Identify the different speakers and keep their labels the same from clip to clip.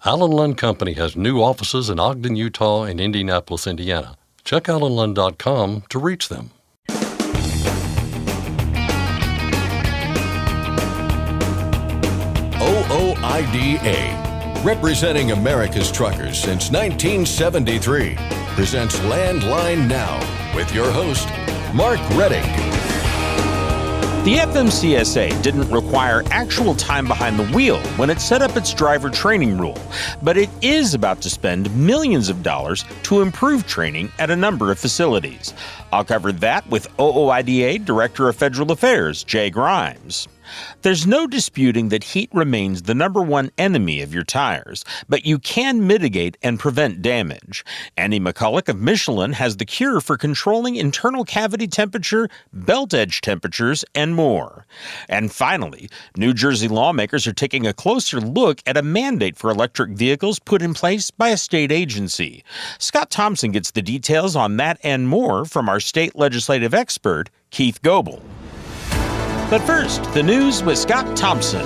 Speaker 1: Allen Lund Company has new offices in Ogden, Utah and Indianapolis, Indiana. Check allenlund.com to reach them.
Speaker 2: OOIDA, representing America's truckers since 1973, presents Landline Now with your host, Mark Reddick.
Speaker 3: The FMCSA didn't require actual time behind the wheel when it set up its driver training rule, but it is about to spend millions of dollars to improve training at a number of facilities. I'll cover that with OOIDA Director of Federal Affairs, Jay Grimes. There's no disputing that heat remains the number one enemy of your tires, but you can mitigate and prevent damage. McCulloch of Michelin has the cure for controlling internal cavity temperature, belt edge temperatures, and more. And finally, New Jersey lawmakers are taking a closer look at a mandate for electric vehicles put in place by a state agency. Scott Thompson gets the details on that and more from our state legislative expert, Keith Goebel. But first, the news with Scott Thompson.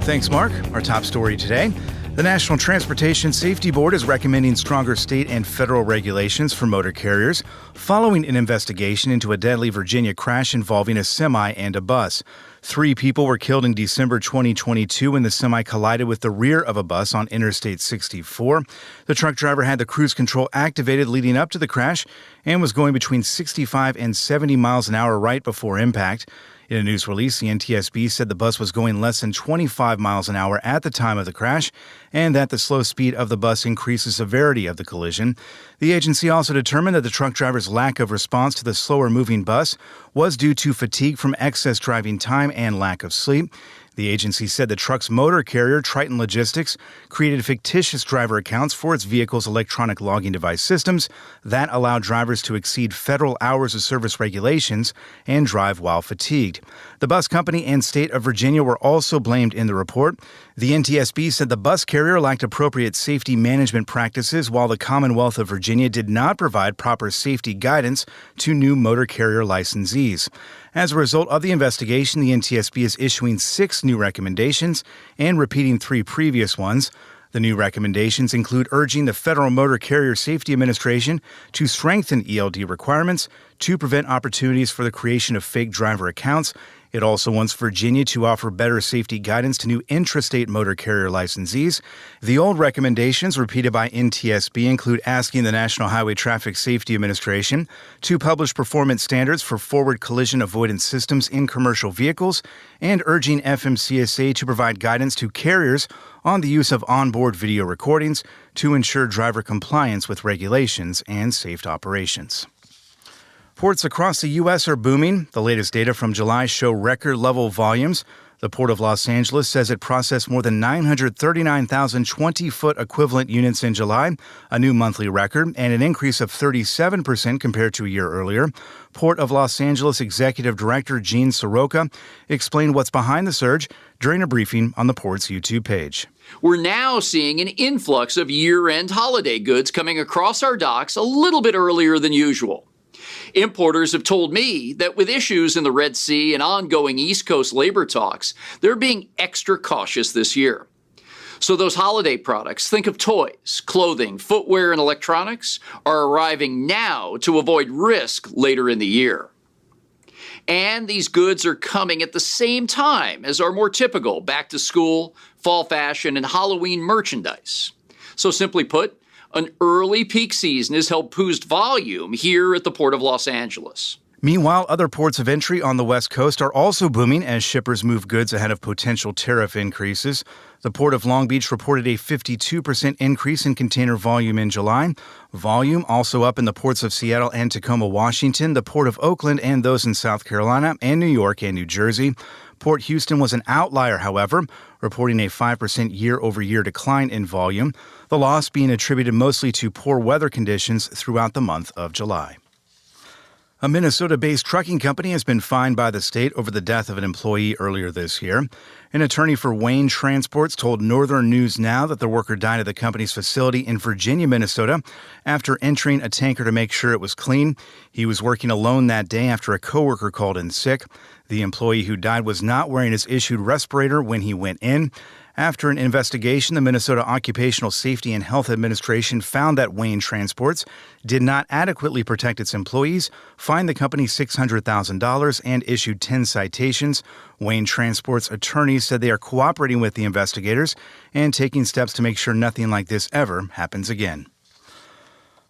Speaker 4: Thanks, Mark. Our top story today. The National Transportation Safety Board is recommending stronger state and federal regulations for motor carriers following an investigation into a deadly Virginia crash involving a semi and a bus. 3 people were killed in December 2022 when the semi collided with the rear of a bus on Interstate 64. The truck driver had the cruise control activated leading up to the crash and was going between 65 and 70 miles an hour right before impact. In a news release, the NTSB said the bus was going less than 25 miles an hour at the time of the crash and that the slow speed of the bus increased the severity of the collision. The agency also determined that the truck driver's lack of response to the slower-moving bus was due to fatigue from excess driving time and lack of sleep. The agency said the truck's motor carrier, Triton Logistics, created fictitious driver accounts for its vehicle's electronic logging device systems that allow drivers to exceed federal hours of service regulations and drive while fatigued. The bus company and state of Virginia were also blamed in the report. The NTSB said the bus carrier lacked appropriate safety management practices, while the Commonwealth of Virginia did not provide proper safety guidance to new motor carrier licensees. As a result of the investigation, the NTSB is issuing 6 new recommendations and repeating 3 previous ones. The new recommendations include urging the Federal Motor Carrier Safety Administration to strengthen ELD requirements to prevent opportunities for the creation of fake driver accounts. It also wants Virginia to offer better safety guidance to new intrastate motor carrier licensees. The old recommendations repeated by NTSB include asking the National Highway Traffic Safety Administration to publish performance standards for forward collision avoidance systems in commercial vehicles and urging FMCSA to provide guidance to carriers on the use of onboard video recordings to ensure driver compliance with regulations and safe operations. Ports across the U.S. are booming. The latest data from July show record-level volumes. The Port of Los Angeles says it processed more than 939,000 20-foot equivalent units in July, a new monthly record, and an increase of 37% compared to a year earlier. Port of Los Angeles Executive Director Gene Soroka explained what's behind the surge during a briefing on the port's YouTube page.
Speaker 5: We're now seeing an influx of year-end holiday goods coming across our docks a little bit earlier than usual. Importers have told me that with issues in the Red Sea and ongoing East Coast labor talks, they're being extra cautious this year. So those holiday products, think of toys, clothing, footwear, and electronics, are arriving now to avoid risk later in the year. And these goods are coming at the same time as our more typical back-to-school, fall fashion, and Halloween merchandise. So simply put, an early peak season has helped boost volume here at the Port of Los Angeles.
Speaker 4: Meanwhile, other ports of entry on the West Coast are also booming as shippers move goods ahead of potential tariff increases. The Port of Long Beach reported a 52% increase in container volume in July. Volume also up in the ports of Seattle and Tacoma, Washington, the Port of Oakland, and those in South Carolina and New York and New Jersey. Port Houston was an outlier, however, reporting a 5% year-over-year decline in volume, the loss being attributed mostly to poor weather conditions throughout the month of July. A Minnesota-based trucking company has been fined by the state over the death of an employee earlier this year. An attorney for Wayne Transports told Northern News Now that the worker died at the company's facility in Virginia, Minnesota, after entering a tanker to make sure it was clean. He was working alone that day after a coworker called in sick. The employee who died was not wearing his issued respirator when he went in. After an investigation, the Minnesota Occupational Safety and Health Administration found that Wayne Transports did not adequately protect its employees, fined the company $600,000, and issued 10 citations. Wayne Transport's attorneys said they are cooperating with the investigators and taking steps to make sure nothing like this ever happens again.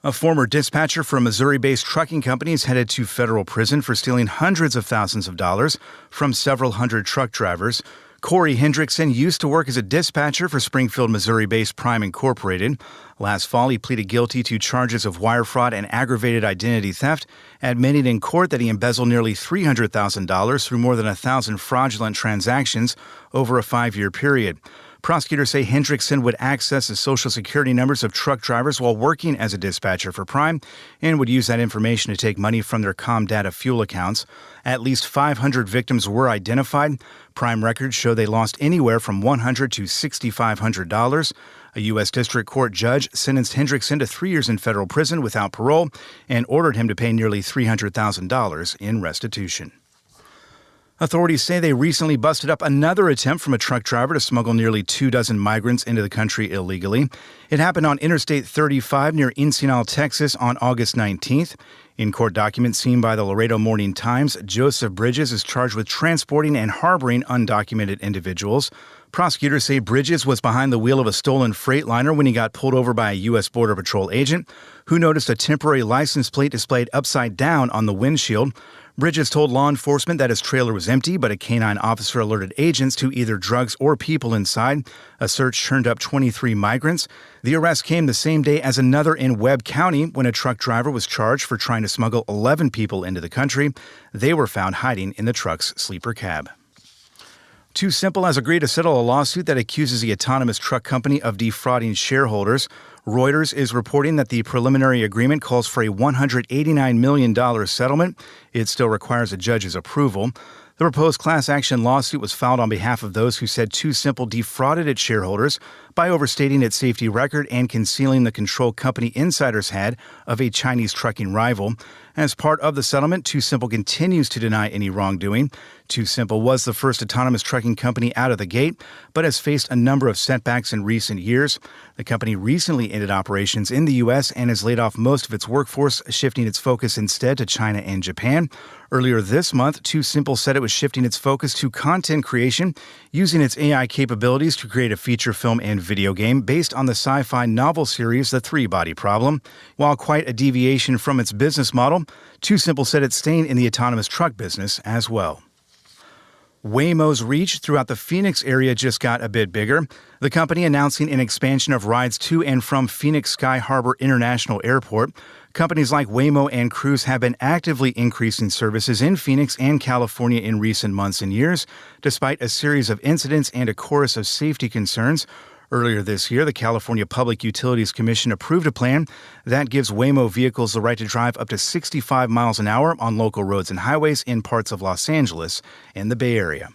Speaker 4: A former dispatcher for a Missouri-based trucking company is headed to federal prison for stealing hundreds of thousands of dollars from several hundred truck drivers. Corey Hendrickson used to work as a dispatcher for Springfield, Missouri-based Prime Incorporated. Last fall, he pleaded guilty to charges of wire fraud and aggravated identity theft, admitting in court that he embezzled nearly $300,000 through more than 1,000 fraudulent transactions over a 5-year period. Prosecutors say Hendrickson would access the Social Security numbers of truck drivers while working as a dispatcher for Prime and would use that information to take money from their ComData fuel accounts. At least 500 victims were identified. Prime records show they lost anywhere from $100 to $6,500. A U.S. District Court judge sentenced Hendrickson to 3 years in federal prison without parole and ordered him to pay nearly $300,000 in restitution. Authorities say they recently busted up another attempt from a truck driver to smuggle nearly 24 migrants into the country illegally. It happened on Interstate 35 near Encinal, Texas on August 19th. In court documents seen by the Laredo Morning Times, Joseph Bridges is charged with transporting and harboring undocumented individuals. Prosecutors say Bridges was behind the wheel of a stolen Freightliner when he got pulled over by a U.S. Border Patrol agent who noticed a temporary license plate displayed upside down on the windshield. Bridges told law enforcement that his trailer was empty, but a canine officer alerted agents to either drugs or people inside. A search turned up 23 migrants. The arrest came the same day as another in Webb County when a truck driver was charged for trying to smuggle 11 people into the country. They were found hiding in the truck's sleeper cab. Too Simple has agreed to settle a lawsuit that accuses the autonomous truck company of defrauding shareholders. Reuters is reporting that the preliminary agreement calls for a $189 million settlement. It still requires a judge's approval. The proposed class action lawsuit was filed on behalf of those who said Too Simple defrauded its shareholders by overstating its safety record and concealing the control company insiders had of a Chinese trucking rival. As part of the settlement, Too Simple continues to deny any wrongdoing. Too Simple was the first autonomous trucking company out of the gate, but has faced a number of setbacks in recent years. The company recently ended operations in the U.S. and has laid off most of its workforce, shifting its focus instead to China and Japan. Earlier this month, Too Simple said it was shifting its focus to content creation, using its AI capabilities to create a feature film and video game based on the sci-fi novel series The Three-Body Problem. While quite a deviation from its business model, Too Simple said it's staying in the autonomous truck business as well. Waymo's reach throughout the Phoenix area just got a bit bigger. The company announcing an expansion of rides to and from Phoenix Sky Harbor International Airport. Companies like Waymo and Cruise have been actively increasing services in Phoenix and California in recent months and years, despite a series of incidents and a chorus of safety concerns. Earlier this year, the California Public Utilities Commission approved a plan that gives Waymo vehicles the right to drive up to 65 miles an hour on local roads and highways in parts of Los Angeles and the Bay Area.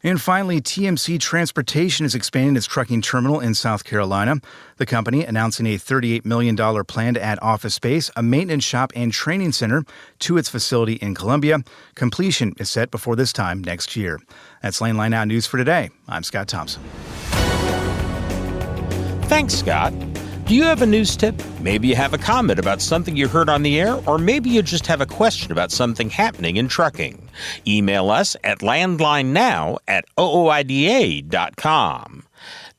Speaker 4: And finally, TMC Transportation is expanding its trucking terminal in South Carolina. The company announcing a $38 million plan to add office space, a maintenance shop, and training center to its facility in Columbia. Completion is set before this time next year. That's Landline Now News for today. I'm Scott Thompson.
Speaker 3: Thanks, Scott. Do you have a news tip? Maybe you have a comment about something you heard on the air, or maybe you just have a question about something happening in trucking. Email us at landlinenow@ooida.com.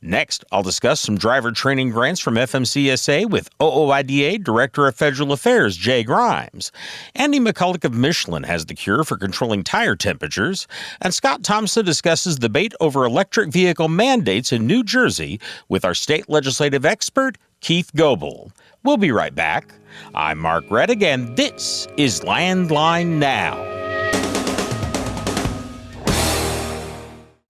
Speaker 3: Next, I'll discuss some driver training grants from FMCSA with OOIDA Director of Federal Affairs, Jay Grimes. Andy McCulloch of Michelin has the cure for controlling tire temperatures. And Scott Thompson discusses the debate over electric vehicle mandates in New Jersey with our state legislative expert, Keith Goebel. We'll be right back. I'm Mark Reddick, and this is Landline Now.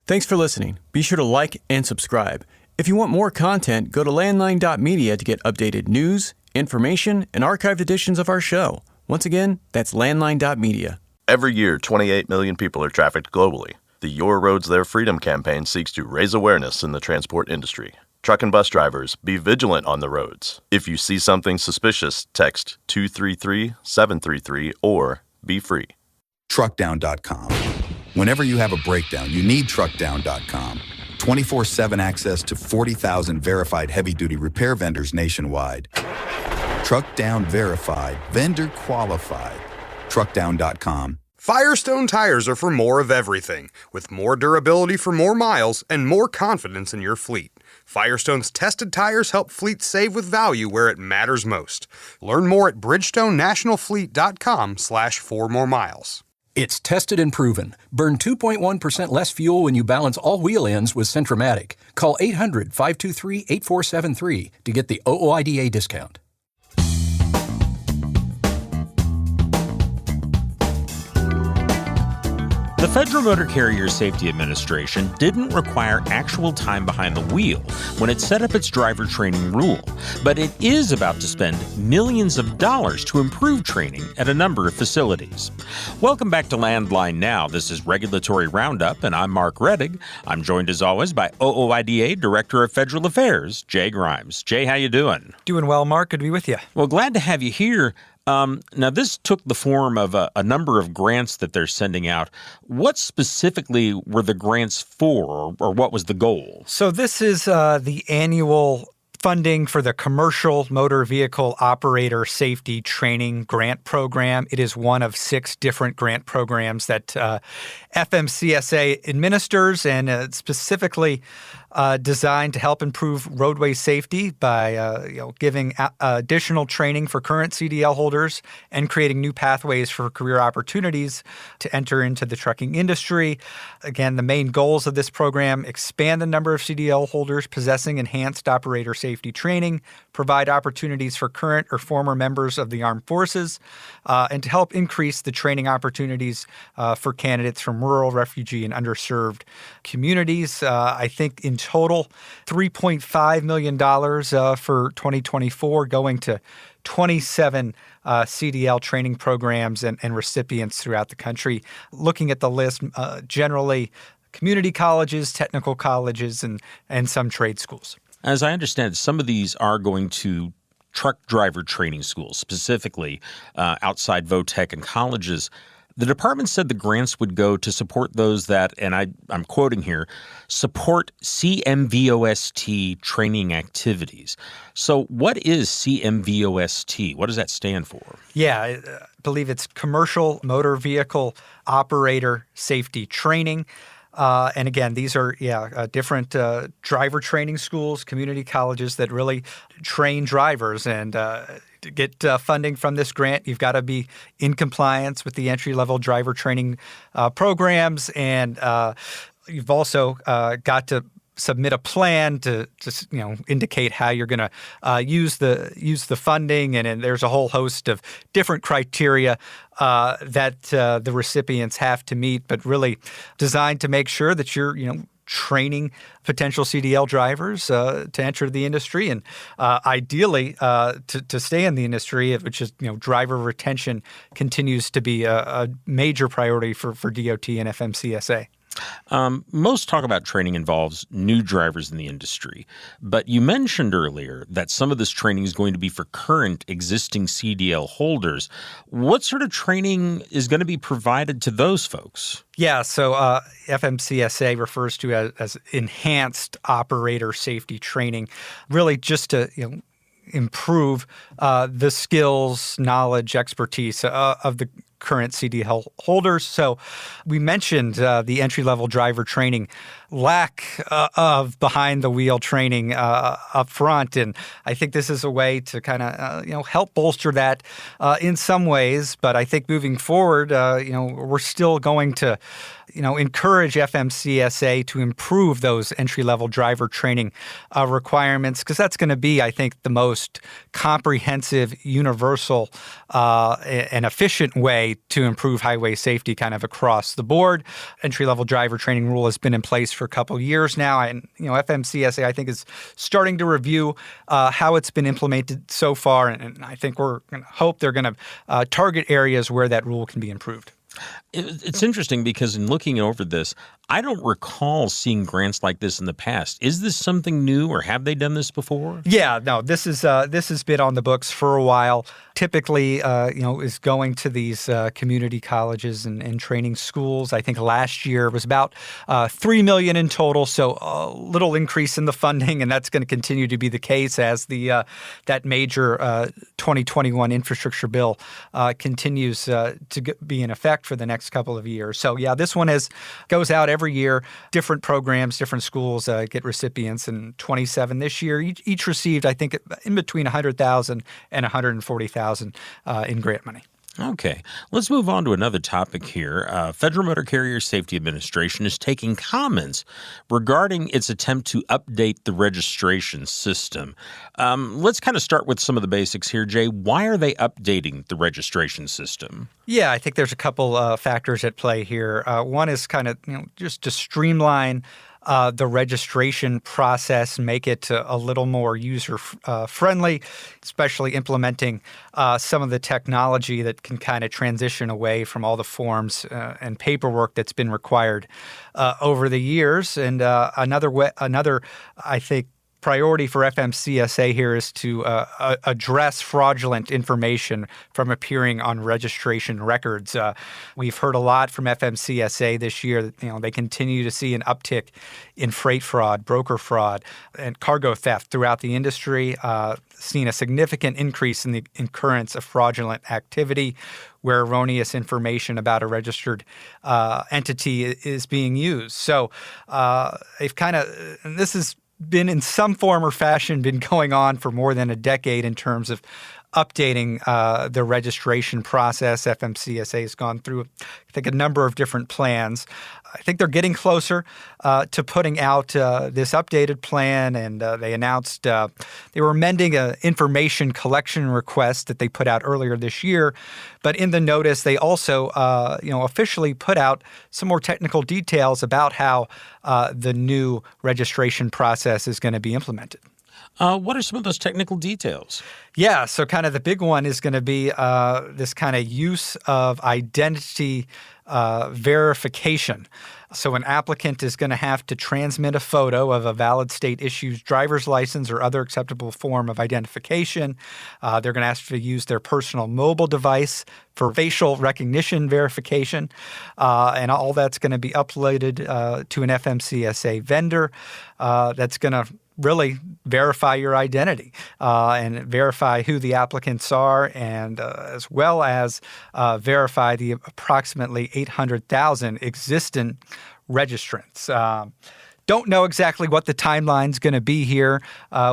Speaker 6: Thanks for listening. Be sure to like and subscribe. If you want more content, go to landline.media to get updated news, information, and archived editions of our show. Once again, that's landline.media.
Speaker 7: Every year, 28 million people are trafficked globally. The Your Roads, Their Freedom campaign seeks to raise awareness in the transport industry. Truck and bus drivers, be vigilant on the roads. If you see something suspicious, text 233-733 or be free.
Speaker 8: Truckdown.com. Whenever you have a breakdown, you need Truckdown.com. 24/7 access to 40,000 verified heavy-duty repair vendors nationwide. Truck Down Verified, vendor qualified. Truckdown.com.
Speaker 9: Firestone tires are for more of everything, with more durability for more miles and more confidence in your fleet. Firestone's tested tires help fleets save with value where it matters most. Learn more at bridgestonenationalfleet.com/4moremiles.
Speaker 10: It's tested and proven. Burn 2.1% less fuel when you balance all wheel ends with Centromatic. Call 800-523-8473 to get the OOIDA discount.
Speaker 3: The Federal Motor Carrier Safety Administration didn't require actual time behind the wheel when it set up its driver training rule, but it is about to spend millions of dollars to improve training at a number of facilities. Welcome back to Landline Now. This is Regulatory Roundup, and I'm Mark Rettig. I'm joined as always by OOIDA Director of Federal Affairs, Jay Grimes. Jay, how you doing?
Speaker 11: Doing well, Mark. Good to be with you.
Speaker 3: Well, glad to have you here. Now, this took the form of a number of grants that they're sending out. What specifically were the grants for, or what was the goal?
Speaker 11: So this is the annual funding for the Commercial Motor Vehicle Operator Safety Training Grant Program. It is one of 6 different grant programs that FMCSA administers, and specifically designed to help improve roadway safety by giving additional training for current CDL holders and creating new pathways for career opportunities to enter into the trucking industry. Again, the main goals of this program: expand the number of CDL holders possessing enhanced operator safety training, provide opportunities for current or former members of the armed forces, and to help increase the training opportunities for candidates from rural, refugee, and underserved communities. I think in total, $3.5 million for 2024, going to 27 CDL training programs and recipients throughout the country. Looking at the list, generally community colleges, technical colleges, and some trade schools.
Speaker 3: As I understand, some of these are going to truck driver training schools, specifically outside VOTEC and colleges. The department said the grants would go to support those that, and I'm quoting here, support CMVOST training activities. So what is CMVOST? What does that stand for?
Speaker 11: Yeah, I believe it's Commercial Motor Vehicle Operator Safety Training. And again, these are different driver training schools, community colleges that really train drivers. And to get funding from this grant, you've got to be in compliance with the entry-level driver training programs, and you've also got to submit a plan to indicate how you're going to use the funding, and there's a whole host of different criteria that the recipients have to meet, but really designed to make sure that you're training potential CDL drivers to enter the industry, and ideally to stay in the industry, which is driver retention continues to be a major priority for DOT and FMCSA.
Speaker 3: Most talk about training involves new drivers in the industry, but you mentioned earlier that some of this training is going to be for current existing CDL holders. What sort of training is going to be provided to those folks?
Speaker 11: Yeah, so FMCSA refers to as enhanced operator safety training, really just to improve the skills, knowledge, expertise of the current CDL holders. So we mentioned the entry-level driver training, lack of behind-the-wheel training up front, and I think this is a way to kind of help bolster that in some ways. But I think moving forward, we're still going to encourage FMCSA to improve those entry-level driver training requirements, because that's going to be, I think, the most comprehensive, universal, and efficient way to improve highway safety kind of across the board. Entry-level driver training rule has been in place for a couple of years now, and FMCSA, I think, is starting to review how it's been implemented so far, and I think we're going to hope they're going to target areas where that rule can be improved.
Speaker 3: It's interesting because in looking over this, I don't recall seeing grants like this in the past. Is this something new, or have they done this before?
Speaker 11: Yeah, no, this has been on the books for a while. Typically, is going to these community colleges and training schools. I think last year was about $3 million in total, so a little increase in the funding, and that's going to continue to be the case as that major 2021 infrastructure bill continues to be in effect for the next couple of years. So yeah, this one goes out every year. Different programs, different schools get recipients, and 27 this year. Each received, I think, in between $100,000 and $140,000 in grant money.
Speaker 3: Okay, let's move on to another topic here. Federal Motor Carrier Safety Administration is taking comments regarding its attempt to update the registration system. Let's kind of start with some of the basics here, Jay. Why are they updating the registration system?
Speaker 11: Yeah, I think there's a couple factors at play here. One is kind of just to streamline the registration process, make it a little more user-friendly, especially implementing some of the technology that can kind of transition away from all the forms and paperwork that's been required over the years. And another, I think, priority for FMCSA here is to address fraudulent information from appearing on registration records. We've heard a lot from FMCSA this year that they continue to see an uptick in freight fraud, broker fraud, and cargo theft throughout the industry. Seen a significant increase in the occurrence of fraudulent activity where erroneous information about a registered entity is being used. So they've this is been in some form or fashion been going on for more than a decade in terms of updating the registration process. FMCSA has gone through, I think, a number of different plans. I think they're getting closer to putting out this updated plan, and they announced they were amending an information collection request that they put out earlier this year. But in the notice, they also officially put out some more technical details about how the new registration process is going to be implemented.
Speaker 3: What are some of those technical details?
Speaker 11: Yeah, so kind of the big one is going to be this kind of use of identity verification. So an applicant is going to have to transmit a photo of a valid state-issued driver's license or other acceptable form of identification. They're going to ask to use their personal mobile device for facial recognition verification. And all that's going to be uploaded to an FMCSA vendor that's going to really verify your identity and verify who the applicants are, and as well as verify the approximately 800,000 existing registrants. Don't know exactly what the timeline's going to be here.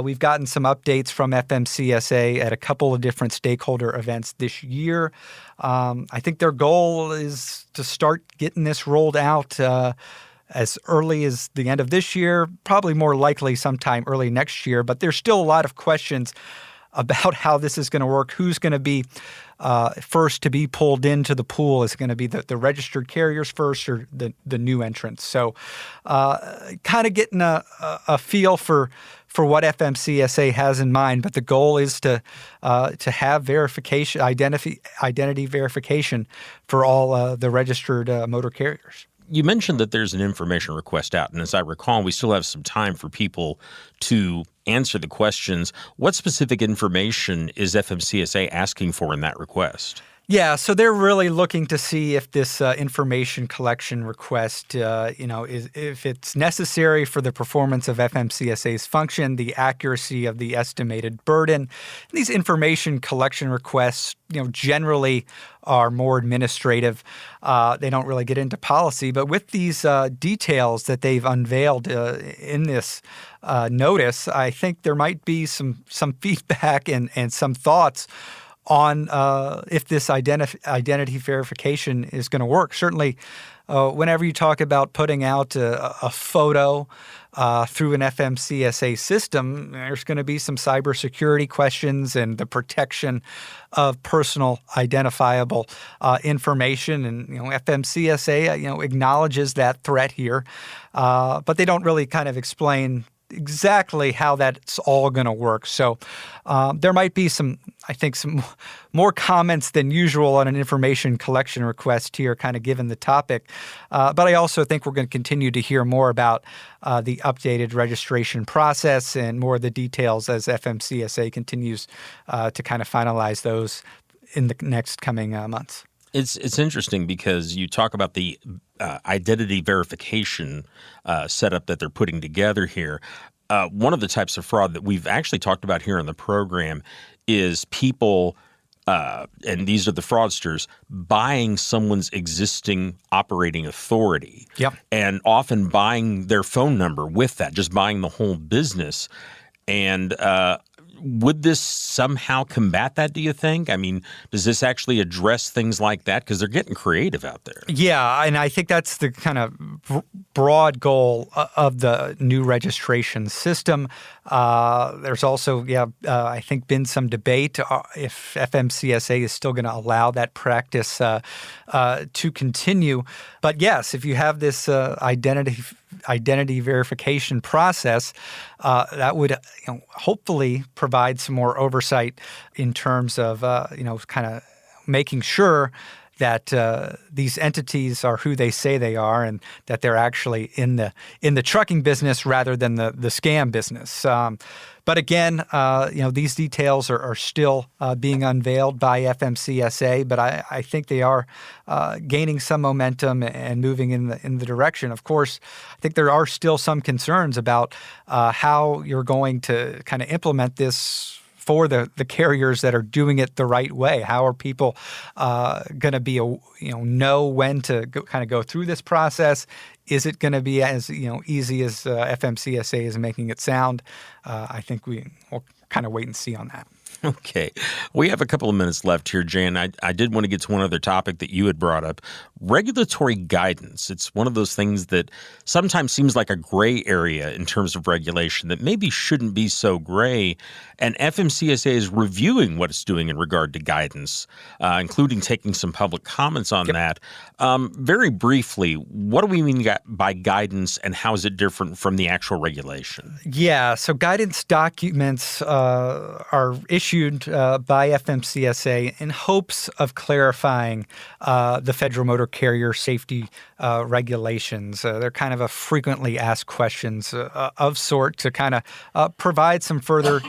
Speaker 11: We've gotten some updates from FMCSA at a couple of different stakeholder events this year. I think their goal is to start getting this rolled out as early as the end of this year, probably more likely sometime early next year. But there's still a lot of questions about how this is going to work. Who's going to be first to be pulled into the pool? Is it going to be the registered carriers first, or the new entrants? So kind of getting a feel for what FMCSA has in mind. But the goal is to have verification, identity verification for all the registered motor carriers.
Speaker 3: You mentioned that there's an information request out, and as I recall, we still have some time for people to answer the questions. What specific information is FMCSA asking for in that request?
Speaker 11: Yeah, so they're really looking to see if this information collection request, if it's necessary for the performance of FMCSA's function, the accuracy of the estimated burden. These information collection requests, generally are more administrative. They don't really get into policy. But with these details that they've unveiled in this notice, I think there might be some feedback and some thoughts on if this identity verification is going to work. Certainly, whenever you talk about putting out a photo through an FMCSA system, there's going to be some cybersecurity questions and the protection of personal identifiable information. And FMCSA acknowledges that threat here, but they don't really kind of explain exactly how that's all going to work. So there might be some more comments than usual on an information collection request here, kind of given the topic. But I also think we're going to continue to hear more about the updated registration process and more of the details as FMCSA continues to kind of finalize those in the next coming months.
Speaker 3: It's interesting because you talk about the identity verification setup that they're putting together here. One of the types of fraud that we've actually talked about here in the program is people, and these are the fraudsters, buying someone's existing operating authority.
Speaker 11: Yep.
Speaker 3: And often buying their phone number with that, just buying the whole business. And would this somehow combat that, do you think? I mean, does this actually address things like that? Because they're getting creative out there.
Speaker 11: Yeah, and I think that's the kind of broad goal of the new registration system. There's also, I think been some debate if FMCSA is still going to allow that practice to continue. But yes, if you have this identity verification process, that would hopefully provide some more oversight in terms of kind of making sure that these entities are who they say they are, and that they're actually in the trucking business rather than the scam business. But again, these details are still being unveiled by FMCSA, but I think they are gaining some momentum and moving in the direction. Of course, I think there are still some concerns about how you're going to kind of implement this for the carriers that are doing it the right way. How are people going to be know when to go through this process? Is it going to be as easy as FMCSA is making it sound? I think we'll kind of wait and see on that.
Speaker 3: Okay. We have a couple of minutes left here, Jan. I did want to get to one other topic that you had brought up, regulatory guidance. It's one of those things that sometimes seems like a gray area in terms of regulation that maybe shouldn't be so gray. And FMCSA is reviewing what it's doing in regard to guidance, including taking some public comments on that. Very briefly, what do we mean by guidance, and how is it different from the actual regulation?
Speaker 11: Yeah, so guidance documents are issued by FMCSA in hopes of clarifying the federal motor carrier safety regulations. They're kind of a frequently asked questions of sort to kind of provide some further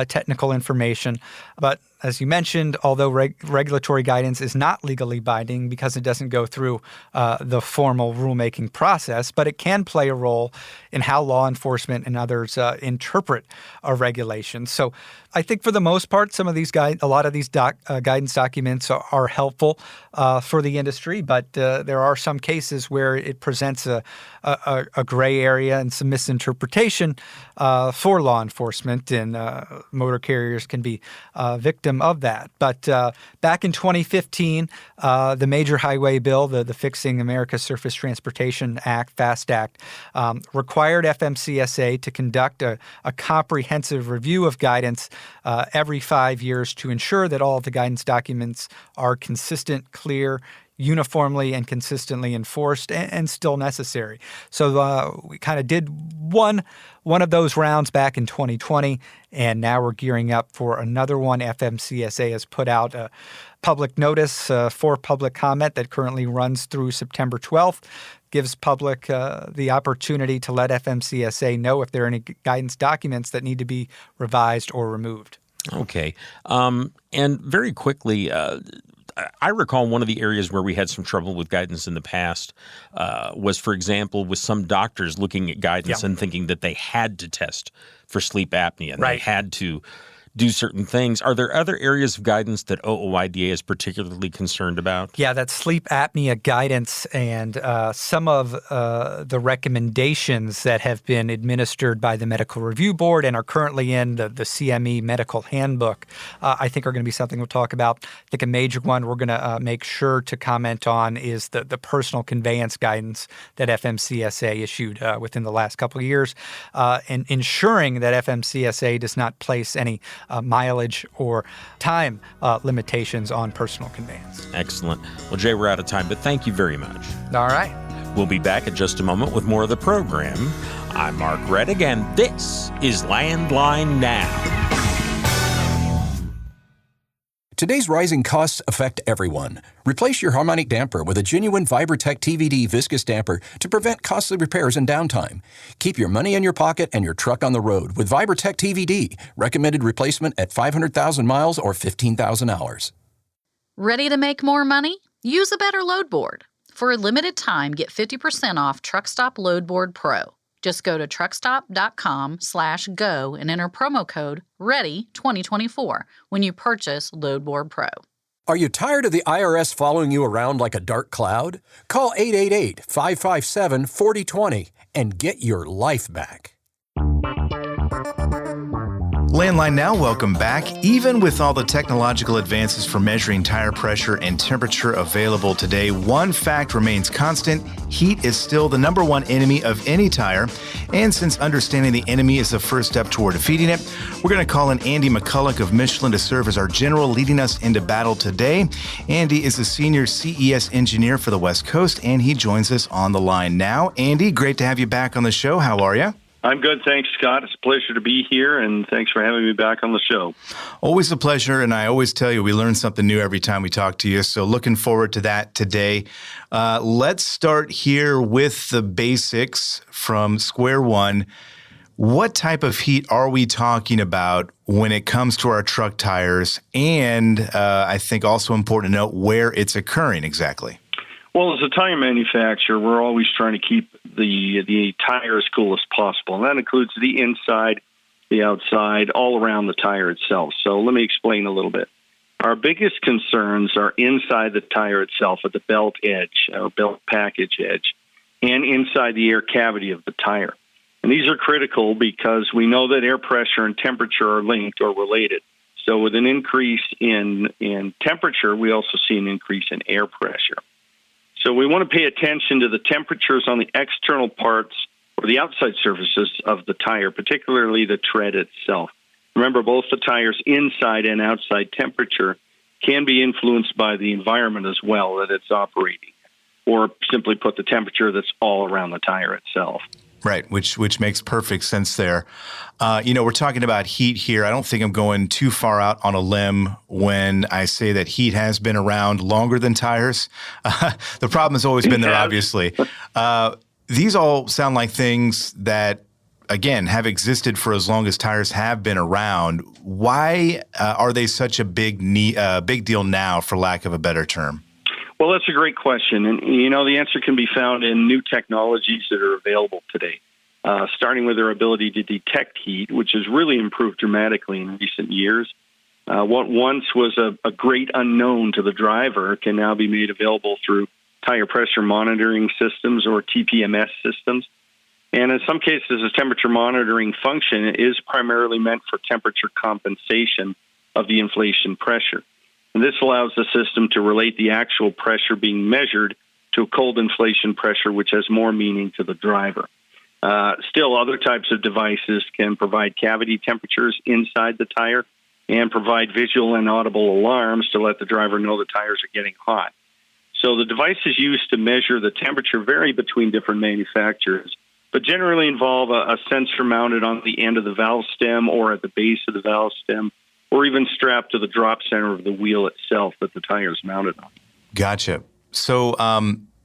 Speaker 11: technical information. But as you mentioned, although regulatory guidance is not legally binding because it doesn't go through the formal rulemaking process, but it can play a role in how law enforcement and others interpret a regulation. So I think for the most part, a lot of these guidance documents are helpful for the industry, but there are some cases where it presents a gray area and some misinterpretation for law enforcement, and motor carriers can be victim of that. But back in 2015, the major highway bill, the Fixing America's Surface Transportation Act, FAST Act, required FMCSA to conduct a comprehensive review of guidance every 5 years to ensure that all of the guidance documents are consistent, clear, uniformly and consistently enforced, and still necessary. So we kind of did one of those rounds back in 2020, and now we're gearing up for another one. FMCSA has put out a public notice for public comment that currently runs through September 12th. Gives public the opportunity to let FMCSA know if there are any guidance documents that need to be revised or removed.
Speaker 3: Okay. And very quickly, I recall one of the areas where we had some trouble with guidance in the past was, for example, with some doctors looking at guidance and thinking that they had to test for sleep apnea and they had to do certain things. Are there other areas of guidance that OOIDA is particularly concerned about? Yeah,
Speaker 11: that's sleep apnea guidance and some of the recommendations that have been administered by the Medical Review Board and are currently in the CME Medical Handbook, I think are going to be something we'll talk about. I think a major one we're going to make sure to comment on is the personal conveyance guidance that FMCSA issued within the last couple of years, and ensuring that FMCSA does not place any mileage or time limitations on personal conveyance.
Speaker 3: Excellent. Well, Jay, we're out of time, but thank you very much.
Speaker 11: All right.
Speaker 3: We'll be back in just a moment with more of the program. I'm Mark Reddick, and this is Landline Now.
Speaker 10: Today's rising costs affect everyone. Replace your harmonic damper with a genuine Vibertech TVD viscous damper to prevent costly repairs and downtime. Keep your money in your pocket and your truck on the road with Vibertech TVD. Recommended replacement at 500,000 miles or 15,000 hours.
Speaker 12: Ready to make more money? Use a better load board. For a limited time, get 50% off TruckStop Load Board Pro. Just go to truckstop.com/go and enter promo code READY2024 when you purchase Load Board Pro.
Speaker 10: Are you tired of the IRS following you around like a dark cloud? Call 888-557-4020 and get your life back.
Speaker 4: Landline Now, welcome back. Even with all the technological advances for measuring tire pressure and temperature available today, one fact remains constant. Heat is still the number one enemy of any tire. And since understanding the enemy is the first step toward defeating it, we're going to call in Andy McCulloch of Michelin to serve as our general leading us into battle today. Andy is the senior CES engineer for the West Coast, and he joins us on the line now. Andy, great to have you back on the show. How are you?
Speaker 13: I'm good, thanks, Scott. It's a pleasure to be here, and thanks for having me back on the show.
Speaker 4: Always a pleasure, and I always tell you we learn something new every time we talk to you, so looking forward to that today. Let's start here with the basics from square one. What type of heat are we talking about when it comes to our truck tires? And I think also important to note where it's occurring exactly.
Speaker 13: Well, as a tire manufacturer, we're always trying to keep the tire as cool as possible, and that includes the inside, the outside, all around the tire itself. So let me explain a little bit. Our biggest concerns are inside the tire itself at the belt edge, or belt package edge, and inside the air cavity of the tire. And these are critical because we know that air pressure and temperature are linked or related. So with an increase in temperature, we also see an increase in air pressure. So we want to pay attention to the temperatures on the external parts or the outside surfaces of the tire, particularly the tread itself. Remember, both the tire's inside and outside temperature can be influenced by the environment as well that it's operating, or simply put, the temperature that's all around the tire itself.
Speaker 4: Right, which makes perfect sense there. We're talking about heat here. I don't think I'm going too far out on a limb when I say that heat has been around longer than tires. The problem has always been there, obviously. These all sound like things that, again, have existed for as long as tires have been around. Why are they such a big deal now, for lack of a better term?
Speaker 13: Well, that's a great question. And, the answer can be found in new technologies that are available today, starting with their ability to detect heat, which has really improved dramatically in recent years. What once was a great unknown to the driver can now be made available through tire pressure monitoring systems or TPMS systems. And in some cases, the temperature monitoring function is primarily meant for temperature compensation of the inflation pressure. And this allows the system to relate the actual pressure being measured to a cold inflation pressure, which has more meaning to the driver. Still, other types of devices can provide cavity temperatures inside the tire and provide visual and audible alarms to let the driver know the tires are getting hot. So the devices used to measure the temperature vary between different manufacturers, but generally involve a sensor mounted on the end of the valve stem or at the base of the valve stem, or even strapped to the drop center of the wheel itself that the tire is mounted on.
Speaker 4: Gotcha. So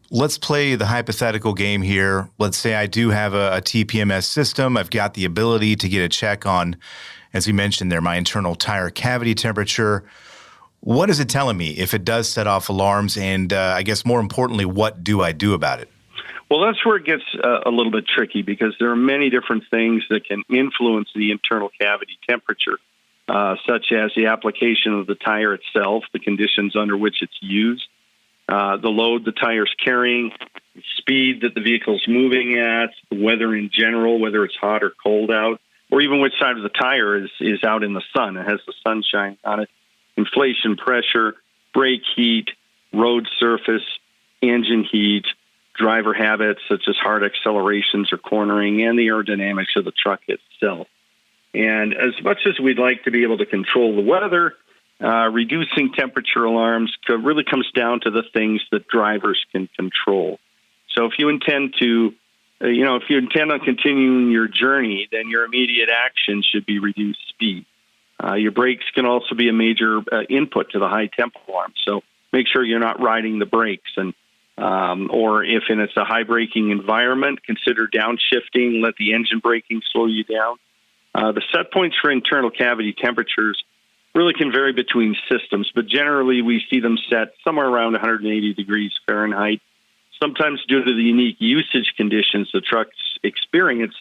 Speaker 4: let's play the hypothetical game here. Let's say I do have a TPMS system. I've got the ability to get a check on, as you mentioned there, my internal tire cavity temperature. What is it telling me if it does set off alarms? And I guess more importantly, what do I do about it?
Speaker 13: Well, that's where it gets a little bit tricky because there are many different things that can influence the internal cavity temperature. Such as the application of the tire itself, the conditions under which it's used, the load the tire's carrying, the speed that the vehicle's moving at, the weather in general, whether it's hot or cold out, or even which side of the tire is out in the sun. It has the sunshine on it. Inflation pressure, brake heat, road surface, engine heat, driver habits such as hard accelerations or cornering, and the aerodynamics of the truck itself. And as much as we'd like to be able to control the weather, reducing temperature alarms really comes down to the things that drivers can control. So if you intend to if you intend on continuing your journey, then your immediate action should be reduced speed. Your brakes can also be a major input to the high temp alarm. So make sure you're not riding the brakes. And or if it's a high braking environment, consider downshifting, let the engine braking slow you down. The set points for internal cavity temperatures really can vary between systems, but generally we see them set somewhere around 180 degrees Fahrenheit. Sometimes due to the unique usage conditions the trucks experience,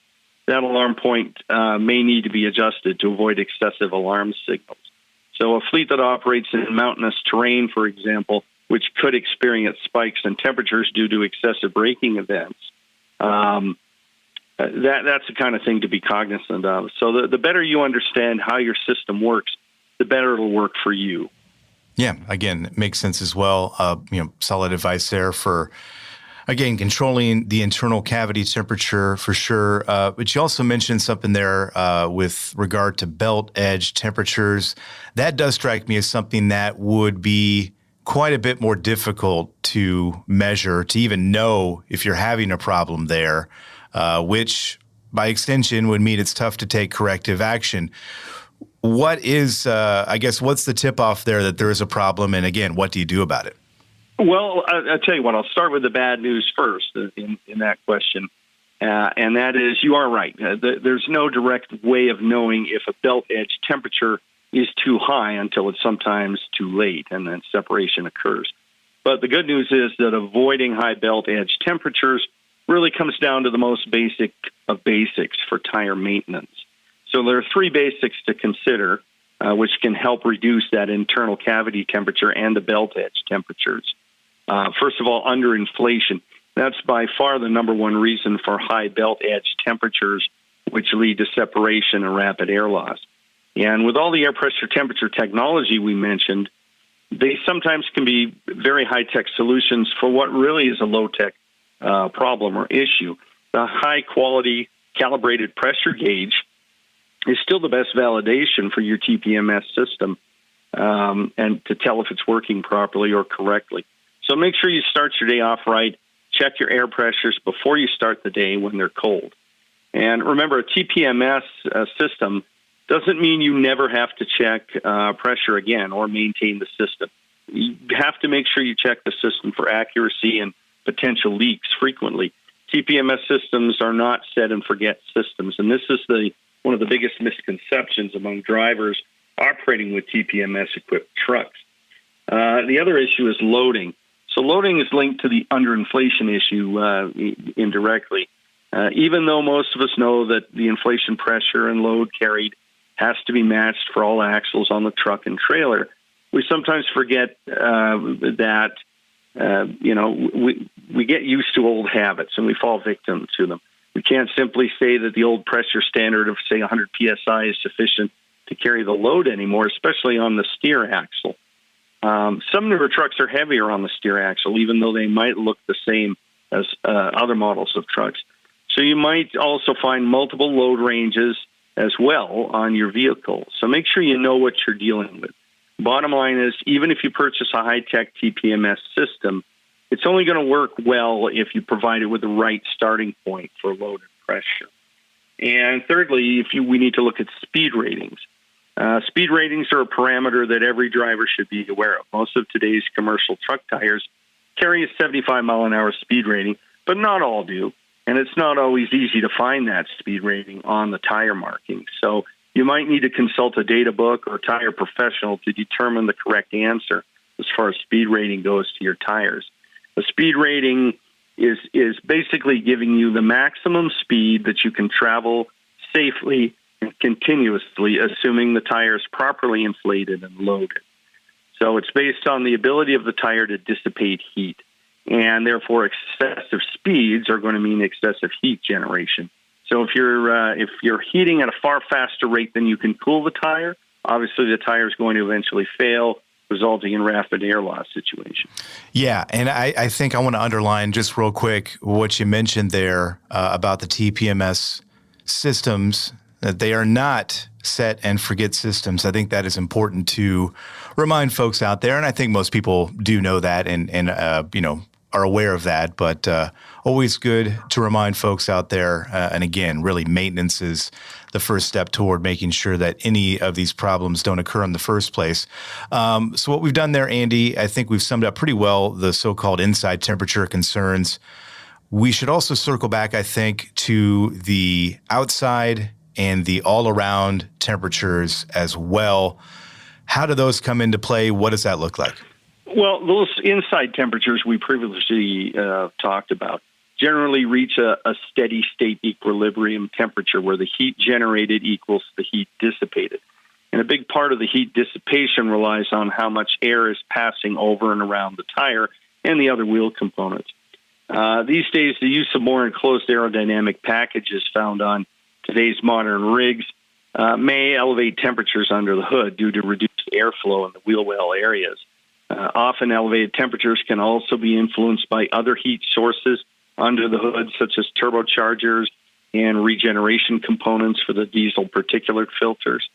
Speaker 13: that alarm point may need to be adjusted to avoid excessive alarm signals. So a fleet that operates in mountainous terrain, for example, which could experience spikes in temperatures due to excessive braking events, that's the kind of thing to be cognizant of. So the better you understand how your system works, the better it'll work for you.
Speaker 4: Yeah, again, it makes sense as well. Solid advice there for, again, controlling the internal cavity temperature for sure. But you also mentioned something there with regard to belt edge temperatures. That does strike me as something that would be quite a bit more difficult to measure, to even know if you're having a problem there, which by extension would mean it's tough to take corrective action. What is, what's the tip-off there that there is a problem? And again, what do you do about it?
Speaker 13: Well, I'll tell you what, I'll start with the bad news first in that question. And that is, you are right. There's no direct way of knowing if a belt edge temperature is too high until it's sometimes too late, and then separation occurs. But the good news is that avoiding high belt edge temperatures really comes down to the most basic of basics for tire maintenance. So there are three basics to consider, which can help reduce that internal cavity temperature and the belt edge temperatures. First of all, underinflation. That's by far the number one reason for high belt edge temperatures, which lead to separation and rapid air loss. And with all the air pressure temperature technology we mentioned, they sometimes can be very high-tech solutions for what really is a low-tech problem or issue. The high-quality calibrated pressure gauge is still the best validation for your TPMS system and to tell if it's working properly or correctly. So make sure you start your day off right. Check your air pressures before you start the day when they're cold. And remember, a TPMS system doesn't mean you never have to check pressure again or maintain the system. You have to make sure you check the system for accuracy and potential leaks frequently. TPMS systems are not set and forget systems, and this is one of the biggest misconceptions among drivers operating with TPMS-equipped trucks. The other issue is loading. So loading is linked to the underinflation issue indirectly. Even though most of us know that the inflation pressure and load carried has to be matched for all axles on the truck and trailer, we sometimes forget that we get used to old habits and we fall victim to them. We can't simply say that the old pressure standard of, say, 100 PSI is sufficient to carry the load anymore, especially on the steer axle. Some newer trucks are heavier on the steer axle, even though they might look the same as other models of trucks. So you might also find multiple load ranges as well on your vehicle. So make sure you know what you're dealing with. Bottom line is, even if you purchase a high-tech TPMS system, it's only going to work well if you provide it with the right starting point for load and pressure. And thirdly, we need to look at speed ratings. Speed ratings are a parameter that every driver should be aware of. Most of today's commercial truck tires carry a 75-mile-an-hour speed rating, but not all do. And it's not always easy to find that speed rating on the tire marking. So you might need to consult a data book or tire professional to determine the correct answer as far as speed rating goes to your tires. The speed rating is basically giving you the maximum speed that you can travel safely and continuously, assuming the tire is properly inflated and loaded. So it's based on the ability of the tire to dissipate heat. And therefore, excessive speeds are going to mean excessive heat generation. So if you're heating at a far faster rate than you can cool the tire, obviously the tire is going to eventually fail, resulting in rapid air loss situation.
Speaker 4: Yeah, and I think I want to underline just real quick what you mentioned there about the TPMS systems, that they are not set and forget systems. I think that is important to remind folks out there, and I think most people do know that and are aware of that, but always good to remind folks out there. And again, really maintenance is the first step toward making sure that any of these problems don't occur in the first place. So what we've done there, Andy, I think we've summed up pretty well the so-called inside temperature concerns. We should also circle back, I think, to the outside and the all-around temperatures as well. How do those come into play? What does that look like?
Speaker 13: Well, those inside temperatures we previously talked about generally reach a steady state equilibrium temperature where the heat generated equals the heat dissipated. And a big part of the heat dissipation relies on how much air is passing over and around the tire and the other wheel components. These days, the use of more enclosed aerodynamic packages found on today's modern rigs may elevate temperatures under the hood due to reduced airflow in the wheel well areas. Often elevated temperatures can also be influenced by other heat sources under the hood, such as turbochargers and regeneration components for the diesel particulate filters.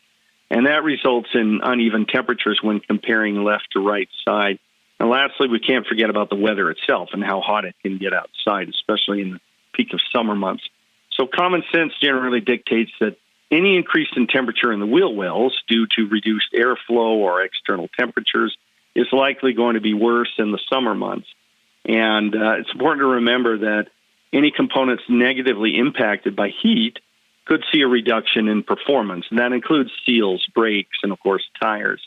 Speaker 13: And that results in uneven temperatures when comparing left to right side. And lastly, we can't forget about the weather itself and how hot it can get outside, especially in the peak of summer months. So common sense generally dictates that any increase in temperature in the wheel wells due to reduced airflow or external temperatures is likely going to be worse in the summer months. And it's important to remember that any components negatively impacted by heat could see a reduction in performance, and that includes seals, brakes, and, of course, tires.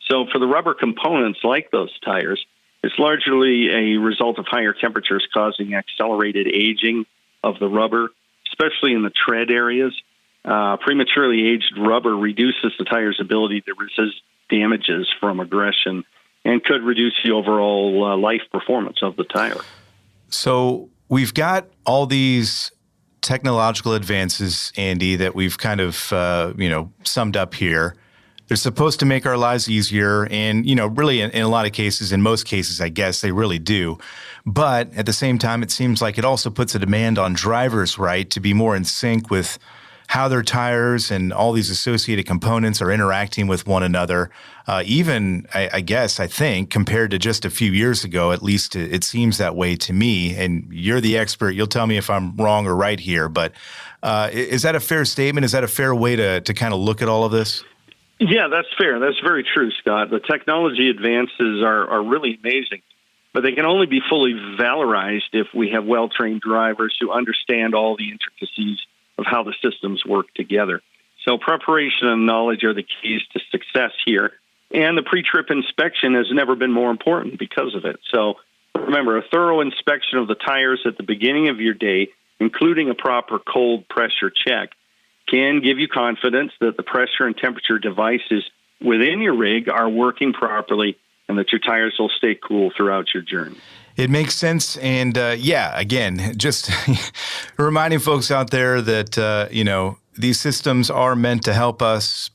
Speaker 13: So for the rubber components like those tires, it's largely a result of higher temperatures causing accelerated aging of the rubber, especially in the tread areas. Prematurely aged rubber reduces the tire's ability to resist damages from aggression and could reduce the overall life performance of the tire.
Speaker 4: So we've got all these technological advances, Andy, that we've kind of, summed up here. They're supposed to make our lives easier. And, really in a lot of cases, in most cases, I guess they really do. But at the same time, it seems like it also puts a demand on drivers, right, to be more in sync with how their tires and all these associated components are interacting with one another. I think, compared to just a few years ago, at least it seems that way to me. And you're the expert. You'll tell me if I'm wrong or right here. But is that a fair statement? Is that a fair way to kind of look at all of this?
Speaker 13: Yeah, that's fair. That's very true, Scott. The technology advances are really amazing, but they can only be fully valorized if we have well-trained drivers who understand all the intricacies of how the systems work together. So preparation and knowledge are the keys to success here. And the pre-trip inspection has never been more important because of it. So remember, a thorough inspection of the tires at the beginning of your day, including a proper cold pressure check, can give you confidence that the pressure and temperature devices within your rig are working properly and that your tires will stay cool throughout your journey.
Speaker 4: It makes sense. And again, just reminding folks out there that, these systems are meant to help us,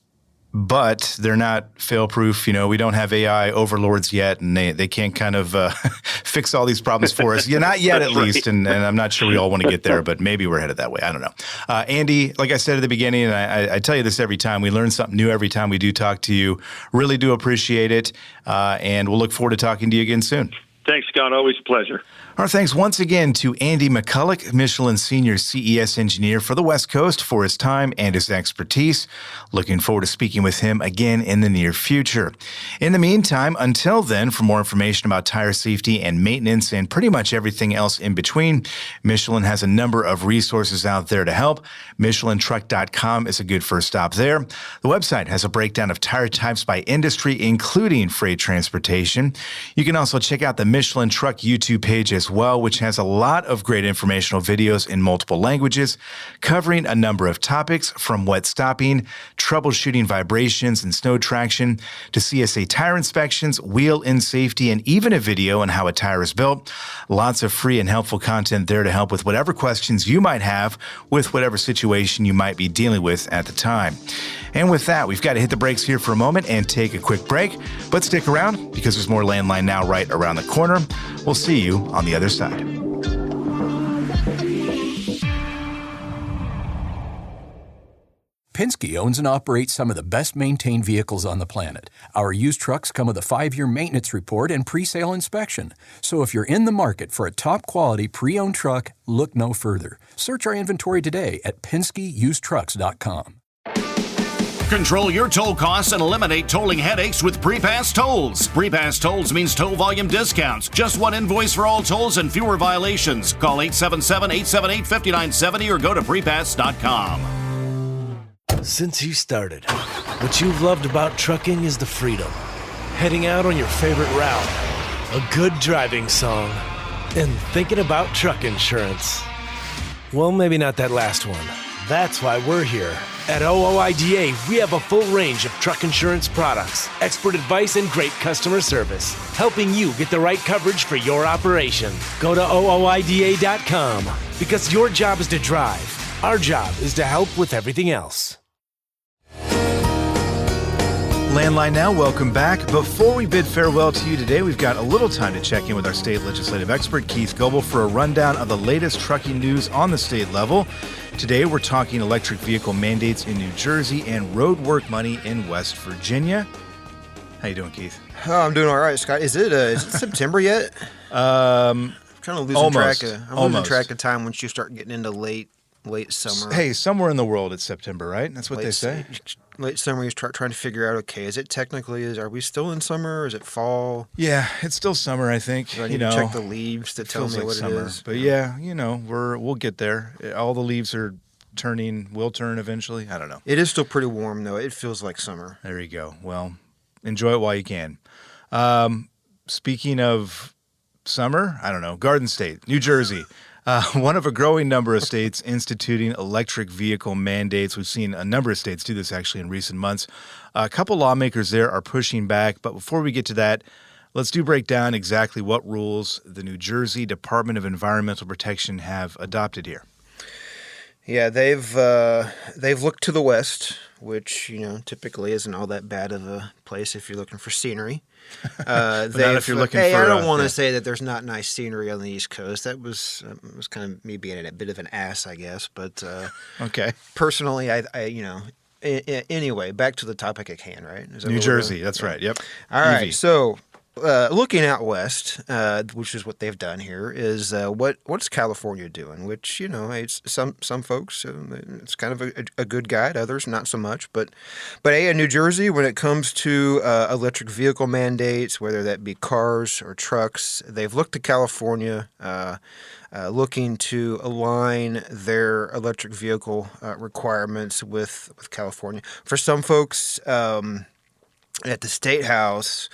Speaker 4: but they're not fail-proof. We don't have AI overlords yet, and they can't kind of fix all these problems for us. Not yet, at least. And I'm not sure we all want to get there, but maybe we're headed that way. I don't know. Andy, like I said at the beginning, and I tell you this every time, we learn something new every time we do talk to you. Really do appreciate it, and we'll look forward to talking to you again soon.
Speaker 13: Thanks, Scott. Always a pleasure.
Speaker 4: Our thanks once again to Andy McCulloch, Michelin Senior CES Engineer for the West Coast, for his time and his expertise. Looking forward to speaking with him again in the near future. In the meantime, until then, for more information about tire safety and maintenance and pretty much everything else in between, Michelin has a number of resources out there to help. MichelinTruck.com is a good first stop there. The website has a breakdown of tire types by industry, including freight transportation. You can also check out the Michelin Truck YouTube page as well, which has a lot of great informational videos in multiple languages, covering a number of topics from wet stopping, troubleshooting vibrations and snow traction, to CSA tire inspections, wheel-in safety, and even a video on how a tire is built. Lots of free and helpful content there to help with whatever questions you might have with whatever situation you might be dealing with at the time. And with that, we've got to hit the brakes here for a moment and take a quick break, but stick around because there's more Landline Now right around the corner. We'll see you on the other side.
Speaker 10: Penske owns and operates some of the best-maintained vehicles on the planet. Our used trucks come with a 5-year maintenance report and pre-sale inspection. So if you're in the market for a top-quality pre-owned truck, look no further. Search our inventory today at PenskeUsedTrucks.com.
Speaker 14: Control your toll costs and eliminate tolling headaches with Prepass Tolls. Prepass Tolls means toll volume discounts. Just one invoice for all tolls and fewer violations. Call 877-878-5970 or go to Prepass.com.
Speaker 15: Since you started, what you've loved about trucking is the freedom. Heading out on your favorite route, a good driving song, and thinking about truck insurance. Well, maybe not that last one. That's why we're here. At OOIDA, we have a full range of truck insurance products, expert advice, and great customer service, helping you get the right coverage for your operation. Go to OOIDA.com, because your job is to drive. Our job is to help with everything else.
Speaker 4: Landline now, welcome back. Before we bid farewell to you today, we've got a little time to check in with our state legislative expert, Keith Goebel, for a rundown of the latest trucking news on the state level. Today, we're talking electric vehicle mandates in New Jersey and road work money in West Virginia. How you doing, Keith?
Speaker 16: Oh, I'm doing all right, Scott. Is it September yet? I'm kind of losing track of time once you start getting into late summer.
Speaker 4: Hey, somewhere in the world it's September, right? That's what they say.
Speaker 16: Late summer, you start trying to figure out, okay, is it technically, are we still in summer or is it fall?
Speaker 4: Yeah, it's still summer, I think.
Speaker 16: Do I need to check the leaves to tell me what it is?
Speaker 4: But yeah, we'll get there. All the leaves are will turn eventually. I don't know.
Speaker 16: It is still pretty warm, though. It feels like summer.
Speaker 4: There you go. Well, enjoy it while you can. Speaking of summer, I don't know, Garden State, New Jersey. One of a growing number of states instituting electric vehicle mandates. We've seen a number of states do this actually in recent months. A couple lawmakers there are pushing back. But before we get to that, let's break down exactly what rules the New Jersey Department of Environmental Protection have adopted here.
Speaker 16: Yeah, they've looked to the west, which typically isn't all that bad of a place if you're looking for scenery.
Speaker 4: Not if you're looking for.
Speaker 16: I don't want to say that there's not nice scenery on the East Coast. That was kind of me being a bit of an ass, I guess. But
Speaker 4: okay.
Speaker 16: Personally, anyway, back to the topic at hand, right?
Speaker 4: New Jersey, that's right. Yep.
Speaker 16: All right, so. Looking out west, which is what they've done here, is what's California doing? Which it's some folks it's kind of a good guide, others not so much. But in New Jersey, when it comes to electric vehicle mandates, whether that be cars or trucks, they've looked to California, looking to align their electric vehicle requirements with California. For some folks at the State House,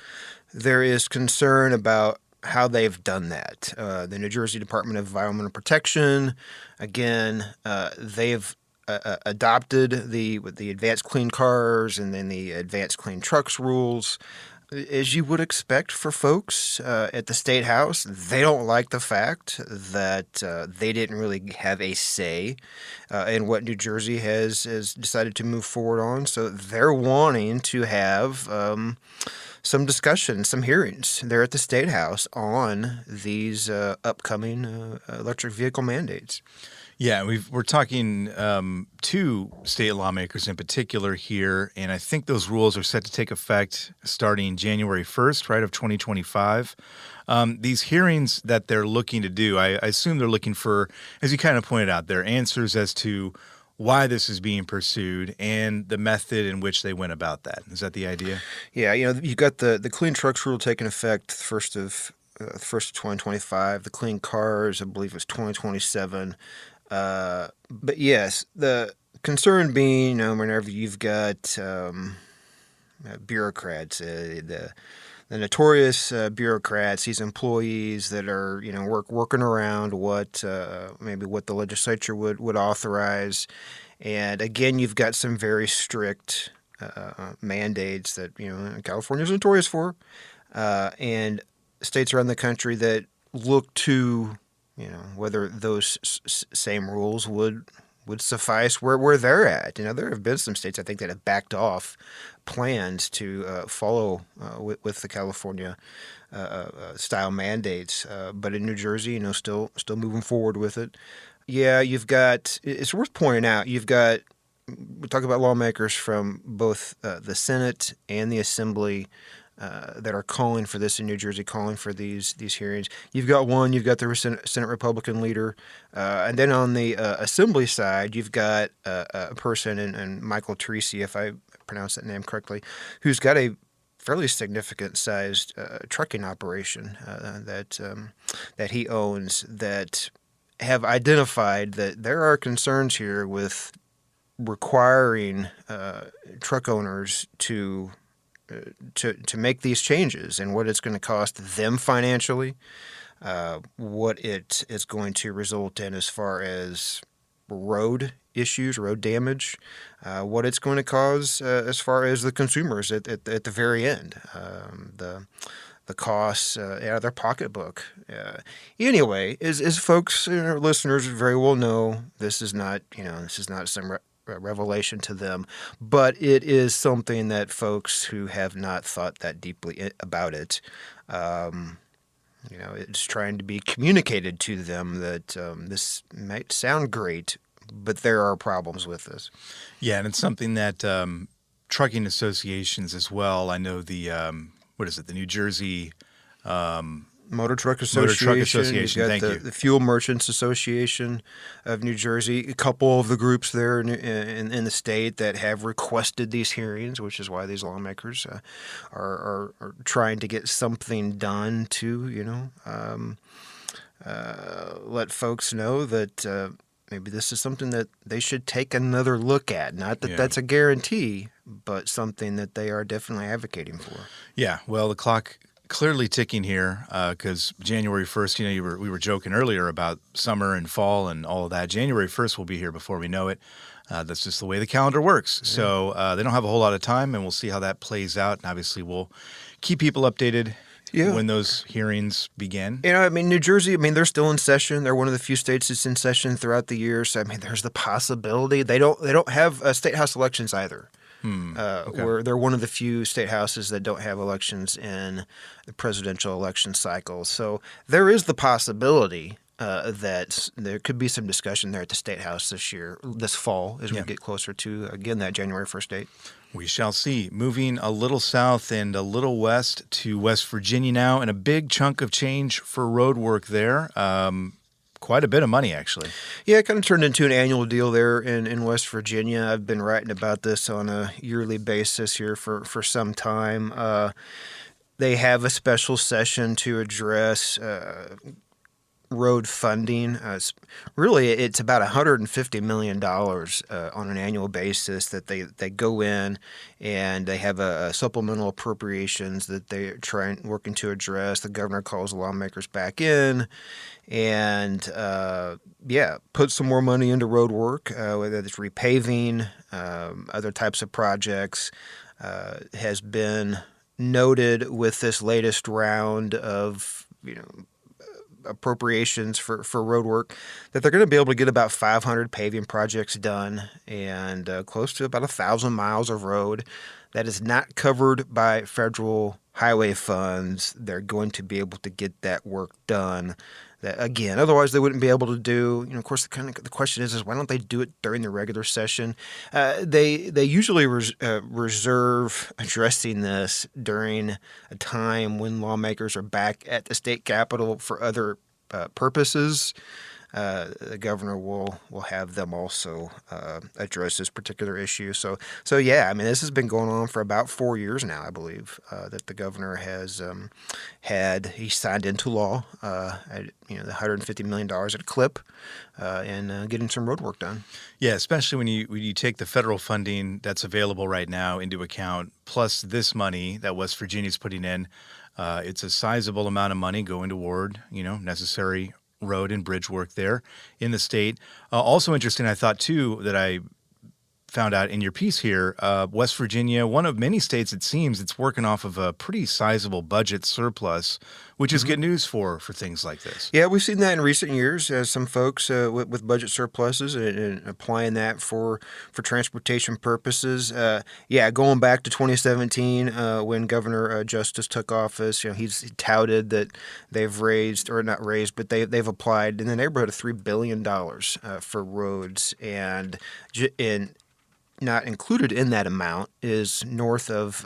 Speaker 16: there is concern about how they've done that. The New Jersey Department of Environmental Protection, again, they've adopted the advanced clean cars and then the advanced clean trucks rules. As you would expect for folks at the State House, they don't like the fact that they didn't really have a say in what New Jersey has decided to move forward on. So they're wanting to have some discussion, some hearings there at the State House on these upcoming electric vehicle mandates.
Speaker 4: Yeah, we're talking two state lawmakers in particular here, and I think those rules are set to take effect starting January 1st, right, of 2025. These hearings that they're looking to do, I assume they're looking for, as you kind of pointed out, their answers as to why this is being pursued and the method in which they went about that. Is that the idea?
Speaker 16: Yeah, you got the clean trucks rule taking effect first of 2025. The clean cars, I believe, was 2027. But yes, the concern being, whenever you've got bureaucrats, the notorious bureaucrats, these employees that are, working around what maybe what the legislature would authorize. And again, you've got some very strict mandates that, California's notorious for, and states around the country that look to, whether those same rules would suffice where they're at. There have been some states, I think, that have backed off plans to follow with the California style mandates, but in New Jersey, still moving forward with it. Yeah, it's worth pointing out, you've got we talk about lawmakers from both the Senate and the Assembly that are calling for this in New Jersey, calling for these hearings. You've got the Senate Republican leader, and then on the Assembly side, you've got a person, and Michael Teresi, if I pronounce that name correctly, who's got a fairly significant sized trucking operation that he owns, that have identified that there are concerns here with requiring truck owners to make these changes, and what it's going to cost them financially, what it is going to result in as far as road issues, road damage, what it's going to cause as far as the consumers at the very end, the costs out of their pocketbook. Anyway, as folks, listeners very well know, this is not some revelation to them, but it is something that folks who have not thought that deeply about it, it's trying to be communicated to them that this might sound great, but there are problems with this.
Speaker 4: Yeah, and it's something that trucking associations as well. I know the the New Jersey
Speaker 16: Motor Truck Association.
Speaker 4: Thank you.
Speaker 16: The Fuel Merchants Association of New Jersey. A couple of the groups there in the state that have requested these hearings, which is why these lawmakers are trying to get something done to let folks know that maybe this is something that they should take another look at. Not that that's a guarantee, but something that they are definitely advocating for.
Speaker 4: Yeah, well, the clock clearly ticking here because January 1st, we were joking earlier about summer and fall and all of that. January 1st will be here before we know it. That's just the way the calendar works. Yeah. So they don't have a whole lot of time, and we'll see how that plays out. And obviously, we'll keep people updated when those hearings begin.
Speaker 16: New Jersey, they're still in session. They're one of the few states that's in session throughout the year. So, there's the possibility. They don't have state house elections either.
Speaker 4: Okay.
Speaker 16: Where they're one of the few state houses that don't have elections in the presidential election cycle. So there is the possibility that there could be some discussion there at the state house this fall, as we get closer to, again, that January 1st date.
Speaker 4: We shall see. Moving a little south and a little west to West Virginia now, and a big chunk of change for road work there. Quite a bit of money, actually.
Speaker 16: Yeah, it kind of turned into an annual deal there in West Virginia. I've been writing about this on a yearly basis here for some time. They have a special session to address road funding. It's about $150 million on an annual basis that they go in, and they have a supplemental appropriations that they're working to address. The governor calls the lawmakers back in and put some more money into road work, whether it's repaving, other types of projects, has been noted with this latest round of appropriations for road work that they're going to be able to get about 500 paving projects done and close to about 1,000 miles of road that is not covered by federal highway funds. They're going to be able to get that work done. That, again, otherwise they wouldn't be able to do. Of course, the question is why don't they do it during the regular session? They usually reserve addressing this during a time when lawmakers are back at the state capitol for other purposes. The governor will have them also address this particular issue. So this has been going on for about 4 years now, I believe, that the governor has he signed into law the $150 million at a clip and getting some road work done.
Speaker 4: Yeah, especially when you take the federal funding that's available right now into account, plus this money that West Virginia's putting in. It's a sizable amount of money going toward necessary road and bridge work there in the state. Also interesting, I thought, too, that I found out in your piece here, West Virginia, one of many states, it seems, it's working off of a pretty sizable budget surplus, which is good news for things like this.
Speaker 16: Yeah, we've seen that in recent years. Some folks with budget surpluses and applying that for transportation purposes. Going back to 2017 when Governor Justice took office, he's touted that they've raised, or not raised, but they've applied in the neighborhood of $3 billion for roads, and not included in that amount is north of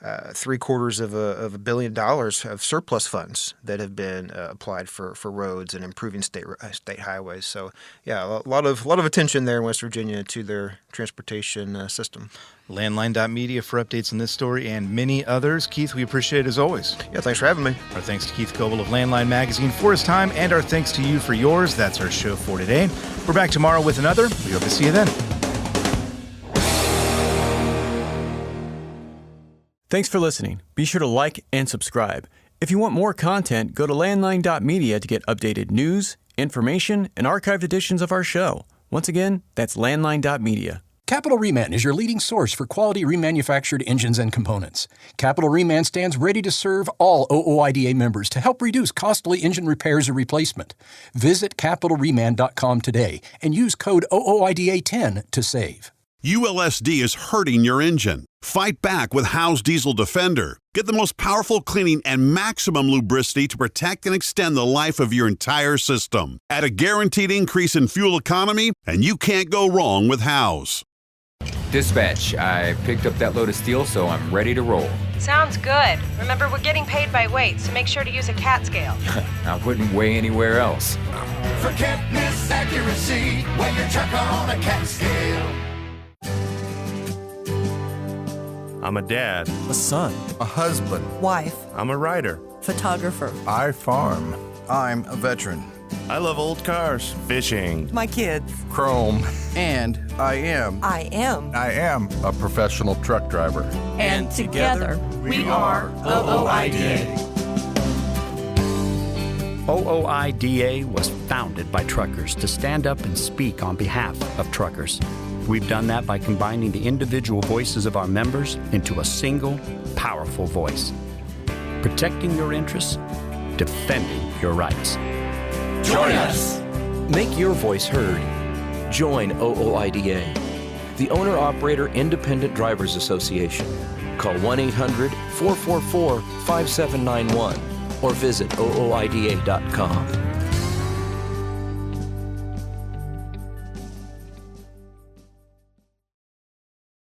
Speaker 16: $750 million of surplus funds that have been applied for roads and improving state highways. So, yeah, a lot of attention there in West Virginia to their transportation system.
Speaker 4: Landline.media for updates on this story and many others. Keith, we appreciate it as always.
Speaker 16: Yeah, thanks for having me.
Speaker 4: Our thanks to Keith Coble of Landline Magazine for his time, and our thanks to you for yours. That's our show for today. We're back tomorrow with another. We hope to see you then.
Speaker 6: Thanks for listening. Be sure to like and subscribe. If you want more content, go to landline.media to get updated news, information, and archived editions of our show. Once again, that's landline.media.
Speaker 10: Capital Reman is your leading source for quality remanufactured engines and components. Capital Reman stands ready to serve all OOIDA members to help reduce costly engine repairs or replacement. Visit capitalreman.com today and use code OOIDA10 to save.
Speaker 17: ULSD is hurting your engine. Fight back with Howe's Diesel Defender. Get the most powerful cleaning and maximum lubricity to protect and extend the life of your entire system. At a guaranteed increase in fuel economy, and you can't go wrong with Howe's.
Speaker 18: Dispatch, I picked up that load of steel, so I'm ready to roll.
Speaker 19: Sounds good. Remember, we're getting paid by weight, so make sure to use a CAT scale.
Speaker 18: I wouldn't weigh anywhere else.
Speaker 20: Forget miss accuracy, weigh your truck on a CAT scale.
Speaker 21: I'm a dad,
Speaker 22: a son,
Speaker 21: a husband,
Speaker 22: wife,
Speaker 21: I'm a writer,
Speaker 22: photographer.
Speaker 21: I farm. I'm a veteran. I love old cars, fishing,
Speaker 22: my kids,
Speaker 21: chrome, and I am a professional truck driver.
Speaker 22: And together we are OOIDA.
Speaker 23: OOIDA was founded by truckers to stand up and speak on behalf of truckers. We've done that by combining the individual voices of our members into a single, powerful voice. Protecting your interests, defending your rights.
Speaker 20: Join us!
Speaker 24: Make your voice heard. Join OOIDA, the Owner-Operator Independent Drivers Association. Call 1-800-444-5791 or visit OOIDA.com.